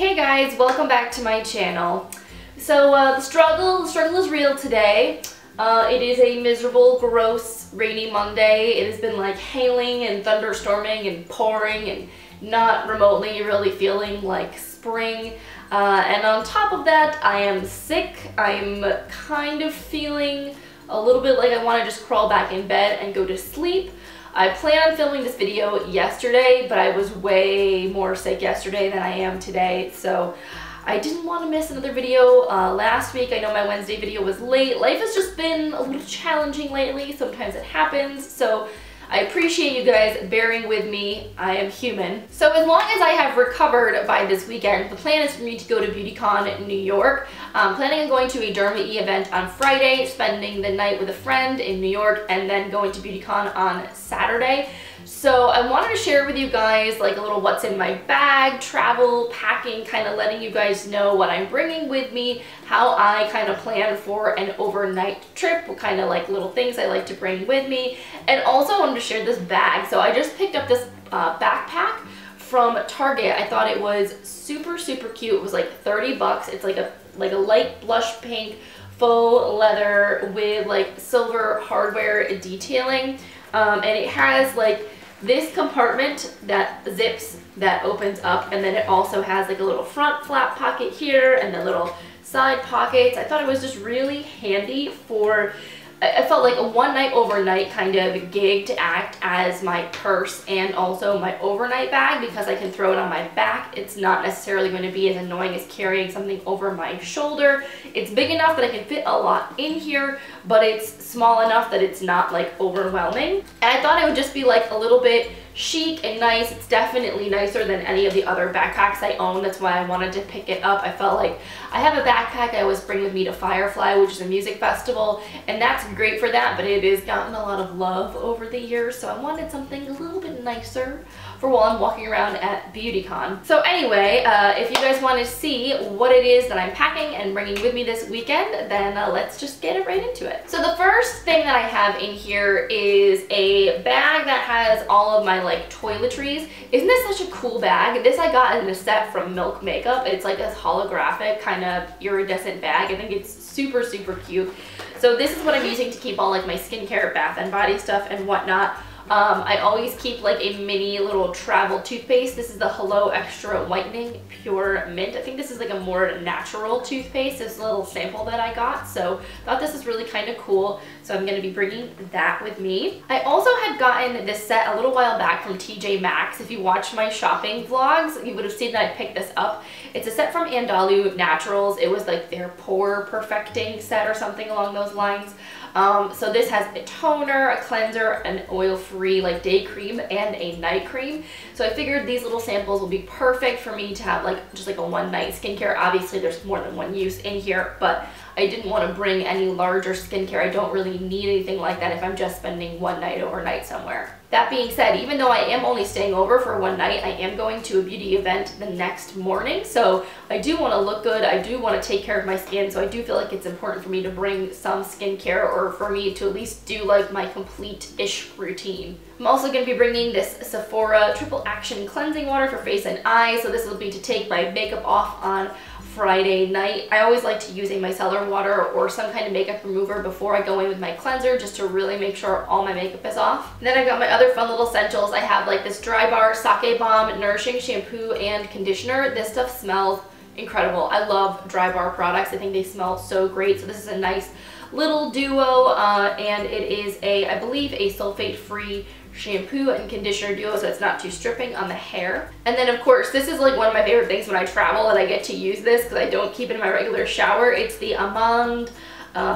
Hey guys, welcome back to my channel. So the struggle is real today. It is a miserable, gross, rainy Monday. It has been like hailing and thunderstorming and pouring and not remotely really feeling like spring. And on top of that, I am sick. I'm kind of feeling a little bit like I want to just crawl back in bed and go to sleep. I planned on filming this video yesterday, but I was way more sick yesterday than I am today, so I didn't want to miss another video. Last week, I know my Wednesday video was late. Life has just been a little challenging lately. Sometimes it happens, so I appreciate you guys bearing with me. I am human. So as long as I have recovered by this weekend, the plan is for me to go to BeautyCon New York. I'm planning on going to a Derma event on Friday, spending the night with a friend in New York, and then going to BeautyCon on Saturday. So I wanted to share with you guys like a little what's in my bag, travel, packing, kind of letting you guys know what I'm bringing with me, how I kind of plan for an overnight trip, what kind of like little things I like to bring with me. And also I wanted to share this bag. So I just picked up this backpack from Target. I thought it was super cute. It was like 30 bucks. It's like a light blush pink faux leather with like silver hardware detailing. And it has like this compartment that zips, that opens up, and then it also has like a little front flap pocket here and the little side pockets. I thought it was just really handy for, I felt like a one night overnight kind of gig to act as my purse and also my overnight bag, because I can throw it on my back. It's not necessarily going to be as annoying as carrying something over my shoulder. It's big enough that I can fit a lot in here, but it's small enough that it's not like overwhelming. And I thought it would just be like a little bit chic and nice. It's definitely nicer than any of the other backpacks I own. That's why I wanted to pick it up. I felt like I have a backpack I always bring with me to Firefly, which is a music festival, and that's great for that, but it has gotten a lot of love over the years, so I wanted something a little bit nicer for while I'm walking around at BeautyCon. So anyway, if you guys want to see what it is that I'm packing and bringing with me this weekend, then let's just get it right into it. So the first thing that I have in here is a bag that has all of my like toiletries. Isn't this such a cool bag? This I got in a set from Milk Makeup. It's like a holographic kind of iridescent bag. I think it's super cute. So this is what I'm using to keep all like my skincare, bath and body stuff and whatnot. I always keep like a mini little travel toothpaste. This is the Hello Extra Whitening Pure Mint. I think this is like a more natural toothpaste. This little sample that I got, so thought this is really kind of cool. So I'm going to be bringing that with me. I also had gotten this set a little while back from TJ Maxx. If you watch my shopping vlogs, you would have seen that I picked this up. It's a set from Andalou Naturals. It was like their pore perfecting set or something along those lines. So this has a toner, a cleanser, an oil-free like day cream, and a night cream. So I figured these little samples will be perfect for me to have like just like a one night skincare. Obviously there's more than one use in here, but I didn't want to bring any larger skincare. I don't really need anything like that if I'm just spending one night overnight somewhere. That being said, even though I am only staying over for one night, I am going to a beauty event the next morning. So I do want to look good. I do want to take care of my skin. So I do feel like it's important for me to bring some skincare, or for me to at least do like my complete-ish routine. I'm also going to be bringing this Sephora Triple Action Cleansing Water for face and eyes. So this will be to take my makeup off on Friday night. I always like to use a micellar water or some kind of makeup remover before I go in with my cleanser, just to really make sure all my makeup is off. And then I got my other fun little essentials. I have like this Drybar Sake Balm Nourishing Shampoo and Conditioner. This stuff smells incredible. I love Drybar products. I think they smell so great. So this is a nice little duo, and it is I believe a sulfate-free shampoo and conditioner duo, so it's not too stripping on the hair. And then of course, this is like one of my favorite things when I travel, and I get to use this because I don't keep it in my regular shower. It's the Almond,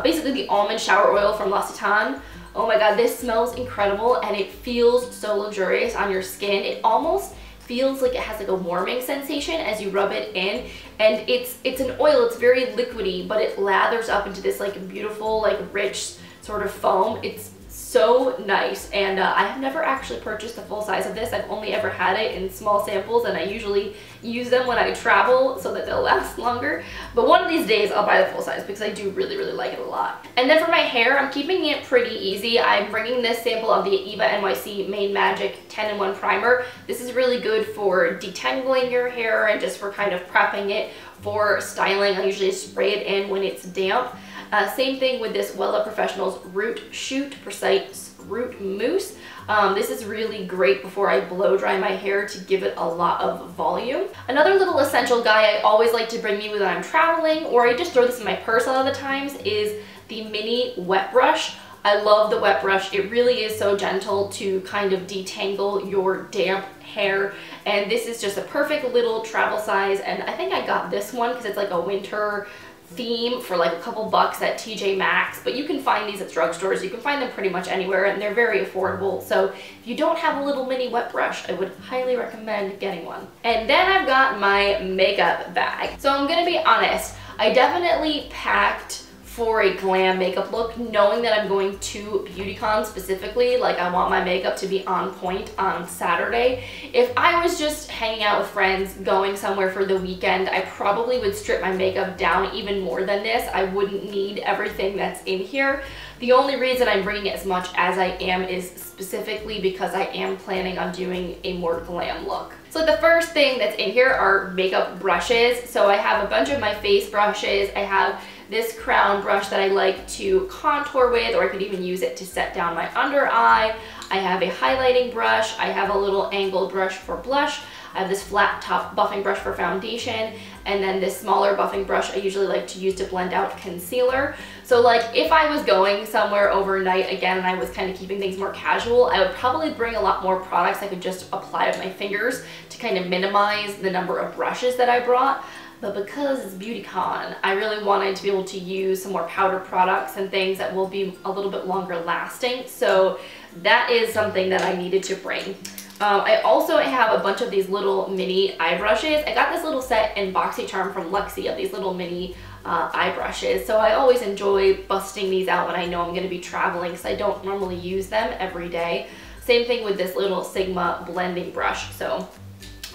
basically the almond shower oil from L'Occitane. Oh my god, this smells incredible, and it feels so luxurious on your skin. It almost feels like it has like a warming sensation as you rub it in, and it's an oil. It's very liquidy, but it lathers up into this like beautiful, like rich sort of foam. It's so nice, and I have never actually purchased a full size of this. I've only ever had it in small samples, and I usually use them when I travel so that they'll last longer. But one of these days I'll buy the full size because I do really, really like it a lot. And then for my hair, I'm keeping it pretty easy. I'm bringing this sample of the Eva NYC Main Magic 10-in-1 Primer. This is really good for detangling your hair and just for kind of prepping it for styling. I usually spray it in when it's damp. Same thing with this Wella Professionals Root Shoot Precise Root Mousse. This is really great before I blow dry my hair to give it a lot of volume. Another little essential guy I always like to bring me when I'm traveling, or I just throw this in my purse a lot of the times, is the mini wet brush. I love the wet brush. It really is so gentle to kind of detangle your damp hair, and this is just a perfect little travel size, and I think I got this one because it's like a winter theme for like a couple bucks at TJ Maxx, but you can find these at drugstores. You can find them pretty much anywhere, and they're very affordable. So if you don't have a little mini wet brush, I would highly recommend getting one. And then I've got my makeup bag. So I'm gonna be honest, I definitely packed for a glam makeup look, knowing that I'm going to BeautyCon specifically. Like, I want my makeup to be on point on Saturday. If I was just hanging out with friends, going somewhere for the weekend, I probably would strip my makeup down even more than this. I wouldn't need everything that's in here. The only reason I'm bringing as much as I am is specifically because I am planning on doing a more glam look. So the first thing that's in here are makeup brushes. So I have a bunch of my face brushes. I have this crown brush that I like to contour with, or I could even use it to set down my under eye. I have a highlighting brush. I have a little angled brush for blush. I have this flat top buffing brush for foundation, and then this smaller buffing brush I usually like to use to blend out concealer. So like, if I was going somewhere overnight again and I was kind of keeping things more casual, I would probably bring a lot more products I could just apply with my fingers to kind of minimize the number of brushes that I brought. But because it's BeautyCon, I really wanted to be able to use some more powder products and things that will be a little bit longer lasting. So that is something that I needed to bring. I also have a bunch of these little mini eye brushes. I got this little set in BoxyCharm from Lexi of these little mini eye brushes. So I always enjoy busting these out when I know I'm going to be traveling, because I don't normally use them every day. Same thing with this little Sigma blending brush. So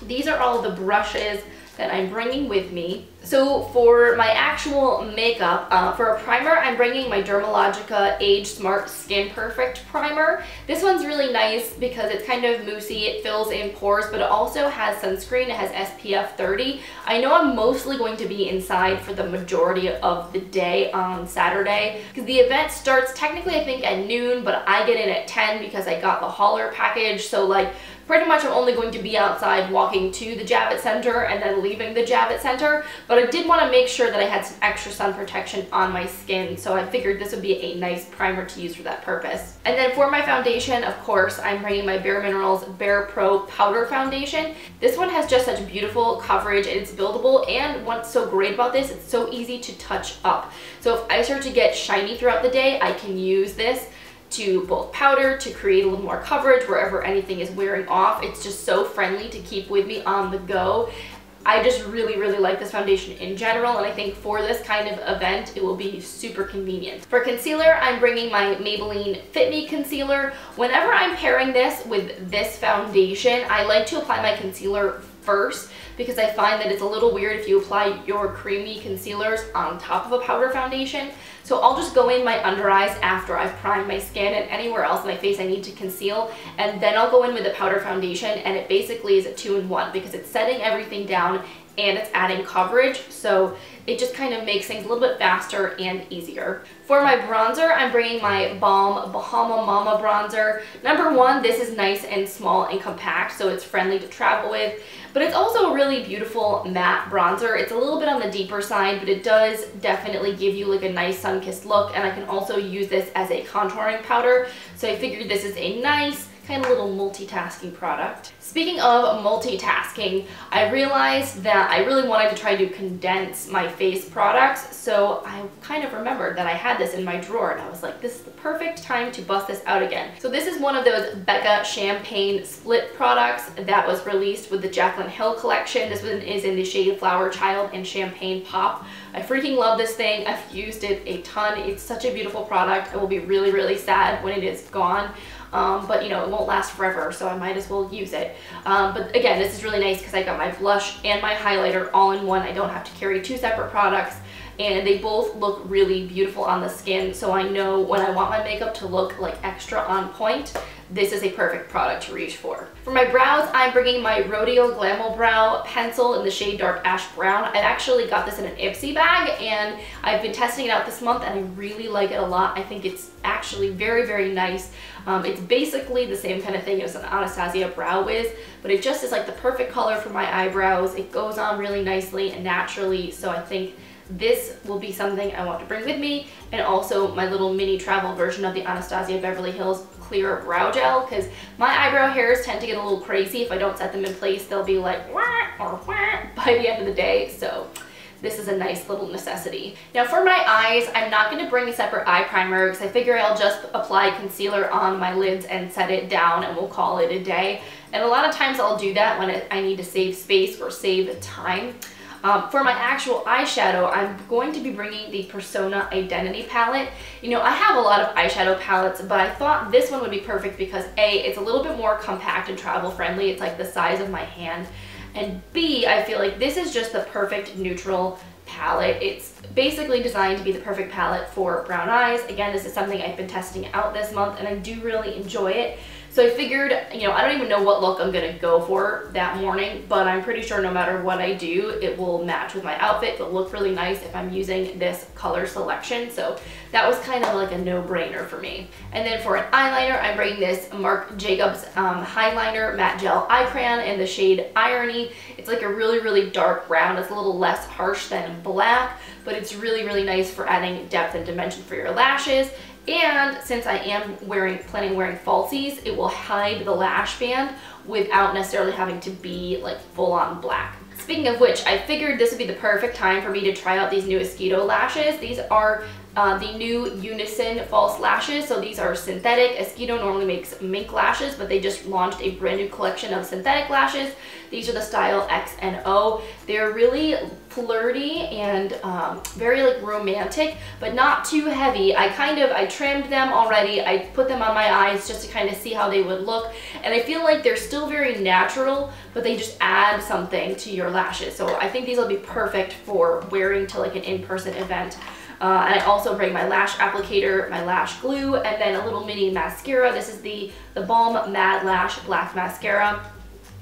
these are all the brushes that I'm bringing with me. So for my actual makeup, for a primer, I'm bringing my Dermalogica Age Smart Skin Perfect Primer. This one's really nice because it's kind of moussey, it fills in pores, but it also has sunscreen. It has SPF 30. I know I'm mostly going to be inside for the majority of the day on Saturday, because the event starts technically I think at noon, but I get in at 10 because I got the hauler package. So like, pretty much I'm only going to be outside walking to the Javits Center and then leaving the Javits Center, but I did want to make sure that I had some extra sun protection on my skin, so I figured this would be a nice primer to use for that purpose. And then for my foundation, of course, I'm bringing my BareMinerals BarePro Powder Foundation. This one has just such beautiful coverage, and it's buildable, and what's so great about this, it's so easy to touch up. So if I start to get shiny throughout the day, I can use this to both powder to create a little more coverage wherever anything is wearing off. It's just so friendly to keep with me on the go. I just really, really like this foundation in general, and I think for this kind of event, it will be super convenient. For concealer, I'm bringing my Maybelline Fit Me Concealer. Whenever I'm pairing this with this foundation, I like to apply my concealer first, because I find that it's a little weird if you apply your creamy concealers on top of a powder foundation. So I'll just go in my under eyes after I've primed my skin, and anywhere else in my face I need to conceal, and then I'll go in with the powder foundation, and it basically is a 2-in-1 because it's setting everything down and it's adding coverage, so it just kind of makes things a little bit faster and easier. For my bronzer, I'm bringing my BaLm Bahama Mama Bronzer. Number one, this is nice and small and compact, so it's friendly to travel with, but it's also a really beautiful matte bronzer. It's a little bit on the deeper side, but it does definitely give you like a nice sun-kissed look, and I can also use this as a contouring powder, so I figured this is a nice kind of little multitasking product. Speaking of multitasking, I realized that I really wanted to try to condense my face products, so I kind of remembered that I had this in my drawer, and I was like, this is the perfect time to bust this out again. So this is one of those Becca Champagne Split products that was released with the Jaclyn Hill collection. This one is in the shade Flowerchild and Champagne Pop. I freaking love this thing. I've used it a ton. It's such a beautiful product. I will be really, really sad when it is gone. But you know, it won't last forever, so I might as well use it. But again, this is really nice because I got my blush and my highlighter all in one. I don't have to carry two separate products, and they both look really beautiful on the skin, so I know when I want my makeup to look like extra on point, this is a perfect product to reach for. For my brows, I'm bringing my Rodial Glamobrow pencil in the shade Dark Ash Brown. I actually got this in an Ipsy bag, and I've been testing it out this month, and I really like it a lot. I think it's actually very, very nice. It's basically the same kind of thing as an Anastasia Brow Wiz, but it just is like the perfect color for my eyebrows. It goes on really nicely and naturally, so I think this will be something I want to bring with me, and also my little mini travel version of the Anastasia Beverly Hills Clear Brow Gel, because my eyebrow hairs tend to get a little crazy. If I don't set them in place, they'll be like wah or wah by the end of the day, so this is a nice little necessity. Now for my eyes, I'm not going to bring a separate eye primer because I figure I'll just apply concealer on my lids and set it down and we'll call it a day. And a lot of times I'll do that when I need to save space or save time. For my actual eyeshadow, I'm going to be bringing the Persona Identity palette. You know, I have a lot of eyeshadow palettes, but I thought this one would be perfect because A, it's a little bit more compact and travel friendly. It's like the size of my hand. And B, I feel like this is just the perfect neutral palette. It's basically designed to be the perfect palette for brown eyes. Again, this is something I've been testing out this month and I do really enjoy it. So I figured, you know, I don't even know what look I'm gonna go for that morning, but I'm pretty sure no matter what I do, it will match with my outfit. It'll look really nice if I'm using this color selection. So that was kind of like a no-brainer for me. And then for an eyeliner, I'm bringing this Marc Jacobs Highliner Matte Gel Eye Crayon in the shade Irony. It's like a really, really dark brown. It's a little less harsh than black, but it's really, really nice for adding depth and dimension for your lashes. And since I am planning on wearing falsies, it will hide the lash band without necessarily having to be like full-on black. Speaking of which, I figured this would be the perfect time for me to try out these new Mosquito lashes. These are the new Unison false lashes. So these are synthetic. Mosquito normally makes mink lashes, but they just launched a brand new collection of synthetic lashes. These are the style X and O. They're really flirty and very like romantic, but not too heavy. I trimmed them already. I put them on my eyes just to kind of see how they would look. And I feel like they're still very natural, but they just add something to your lashes. So I think these will be perfect for wearing to like an in-person event. And I also bring my lash applicator, my lash glue, and then a little mini mascara. This is the BaLm Mad Lash Black Mascara.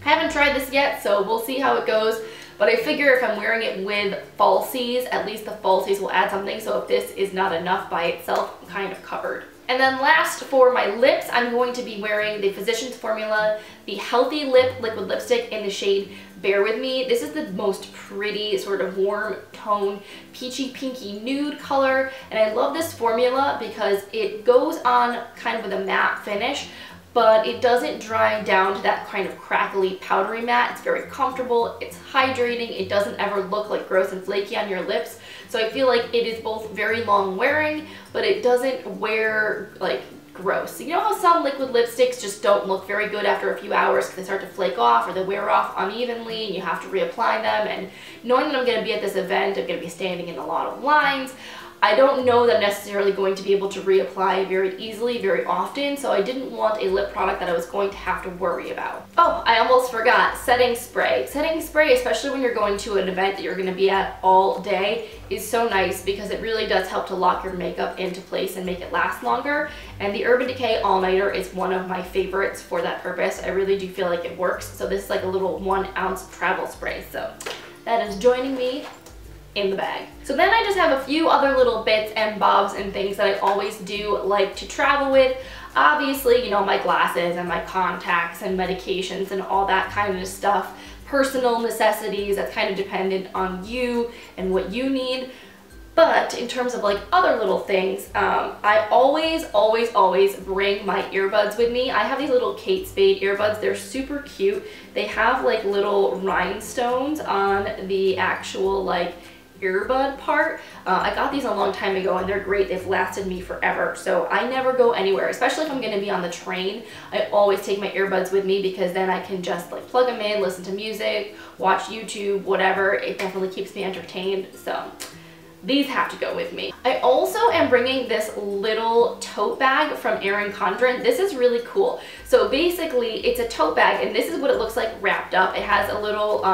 I haven't tried this yet, so we'll see how it goes. But I figure if I'm wearing it with falsies, at least the falsies will add something. So if this is not enough by itself, I'm kind of covered. And then last, for my lips, I'm going to be wearing the Physicians Formula, the Healthy Lip Liquid Lipstick in the shade Bear With Me. This is the most pretty sort of warm tone, peachy pinky nude color. And I love this formula because it goes on kind of with a matte finish, but it doesn't dry down to that kind of crackly, powdery matte. It's very comfortable, it's hydrating, it doesn't ever look like gross and flaky on your lips. So I feel like it is both very long wearing, but it doesn't wear like gross. You know how some liquid lipsticks just don't look very good after a few hours because they start to flake off or they wear off unevenly and you have to reapply them? And knowing that I'm going to be at this event, I'm going to be standing in a lot of lines, I don't know that I'm necessarily going to be able to reapply very easily, very often, so I didn't want a lip product that I was going to have to worry about. Oh, I almost forgot, setting spray. Setting spray, especially when you're going to an event that you're going to be at all day, is so nice because it really does help to lock your makeup into place and make it last longer. And the Urban Decay All Nighter is one of my favorites for that purpose. I really do feel like it works. So this is like a little 1 ounce travel spray. So that is joining me in the bag. So then I just have a few other little bits and bobs and things that I always do like to travel with. Obviously, you know, my glasses and my contacts and medications and all that kind of stuff. Personal necessities that's kind of dependent on you and what you need. But in terms of like other little things, I always bring my earbuds with me. I have these little Kate Spade earbuds. They're super cute. They have like little rhinestones on the actual like earbud part. I got these a long time ago and they're great. They've lasted me forever. So I never go anywhere, especially if I'm going to be on the train. I always take my earbuds with me because then I can just like plug them in, listen to music, watch YouTube, whatever. It definitely keeps me entertained. So these have to go with me. I also am bringing this little tote bag from Erin Condren. This is really cool. So basically it's a tote bag and this is what it looks like wrapped up. It has a little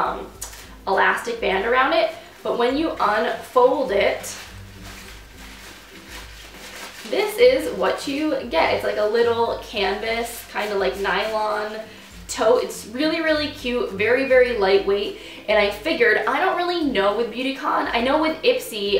elastic band around it, but when you unfold it, this is what you get. It's like a little canvas, kind of like nylon tote. It's really cute, very lightweight, and I figured, I don't really know with BeautyCon. I know with Ipsy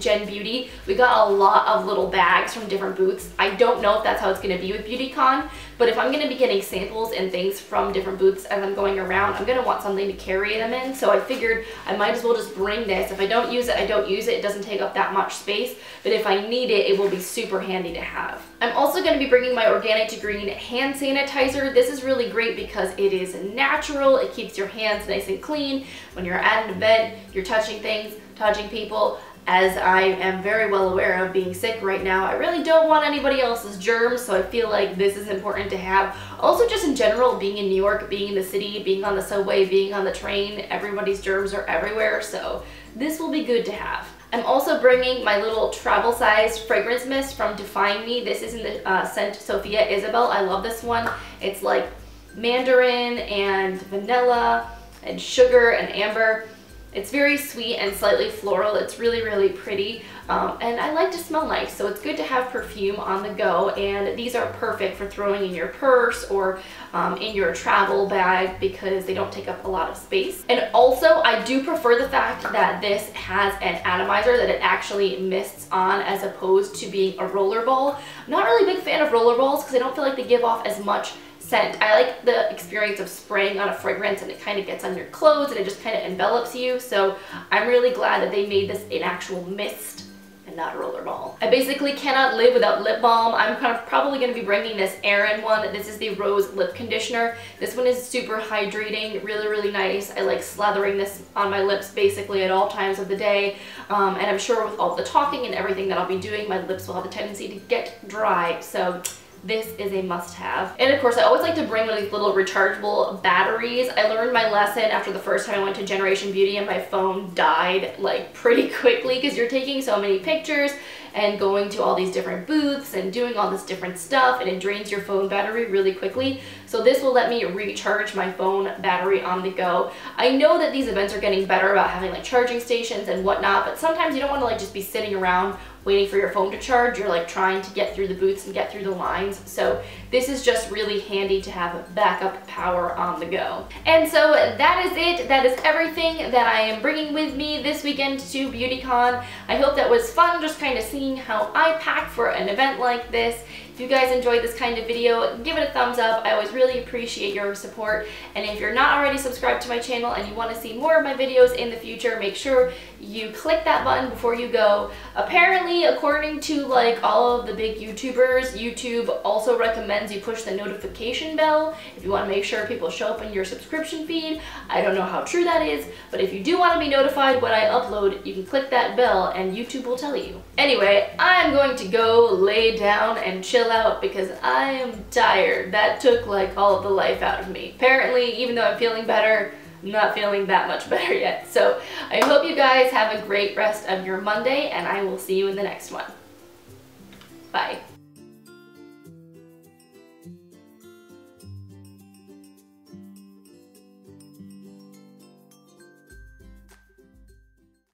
Gen Beauty we got a lot of little bags from different booths. I don't know if that's how it's going to be with BeautyCon, but if I'm going to be getting samples and things from different booths as I'm going around, I'm going to want something to carry them in. So I figured I might as well just bring this. If I don't use it, I don't use it. It doesn't take up that much space, but if I need it, it will be super handy to have. I'm also going to be bringing my Organic to Green hand sanitizer. This is really great because it is natural. It keeps your hands nice and clean. When you're at an event, you're touching things, touching people. As I am very well aware of being sick right now, I really don't want anybody else's germs, so I feel like this is important to have. Also, just in general, being in New York, being in the city, being on the subway, being on the train, everybody's germs are everywhere, so this will be good to have. I'm also bringing my little travel-sized fragrance mist from Define Me. This is in the scent Sophia Isabel. I love this one. It's like mandarin and vanilla and sugar and amber. It's very sweet and slightly floral. It's really pretty, and I like to smell nice, so it's good to have perfume on the go, and these are perfect for throwing in your purse or in your travel bag because they don't take up a lot of space. And also, I do prefer the fact that this has an atomizer, that it actually mists on as opposed to being a roller ball. I'm not really a big fan of roller balls because I don't feel like they give off as much scent. I like the experience of spraying on a fragrance and it kind of gets on your clothes and it just kind of envelops you. So I'm really glad that they made this an actual mist and not a roller ball. I basically cannot live without lip balm. I'm probably going to be bringing this Erin one. This is the Rose Lip Conditioner. This one is super hydrating, really nice. I like slathering this on my lips basically at all times of the day. And I'm sure with all the talking and everything that I'll be doing, my lips will have a tendency to get dry. So this is a must-have. And of course, I always like to bring one of these little rechargeable batteries. I learned my lesson after the first time I went to Generation Beauty and my phone died like pretty quickly because you're taking so many pictures and going to all these different booths and doing all this different stuff, and it drains your phone battery really quickly. So this will let me recharge my phone battery on the go. I know that these events are getting better about having like charging stations and whatnot, but sometimes you don't want to like just be sitting around waiting for your phone to charge. You're like trying to get through the booths and get through the lines. So this is just really handy to have backup power on the go. And so that is it. That is everything that I am bringing with me this weekend to BeautyCon. I hope that was fun, just kind of seeing how I pack for an event like this. If you guys enjoyed this kind of video, give it a thumbs up. I always really appreciate your support. And if you're not already subscribed to my channel and you want to see more of my videos in the future, make sure you click that button before you go. Apparently, according to like all of the big YouTubers, YouTube also recommends you push the notification bell if you want to make sure people show up in your subscription feed. I don't know how true that is, but if you do want to be notified when I upload, you can click that bell and YouTube will tell you. Anyway, I'm going to go lay down and chill out because I am tired. That took like all of the life out of me. Apparently, even though I'm feeling better, I'm not feeling that much better yet. So I hope you guys have a great rest of your Monday, and I will see you in the next one. Bye.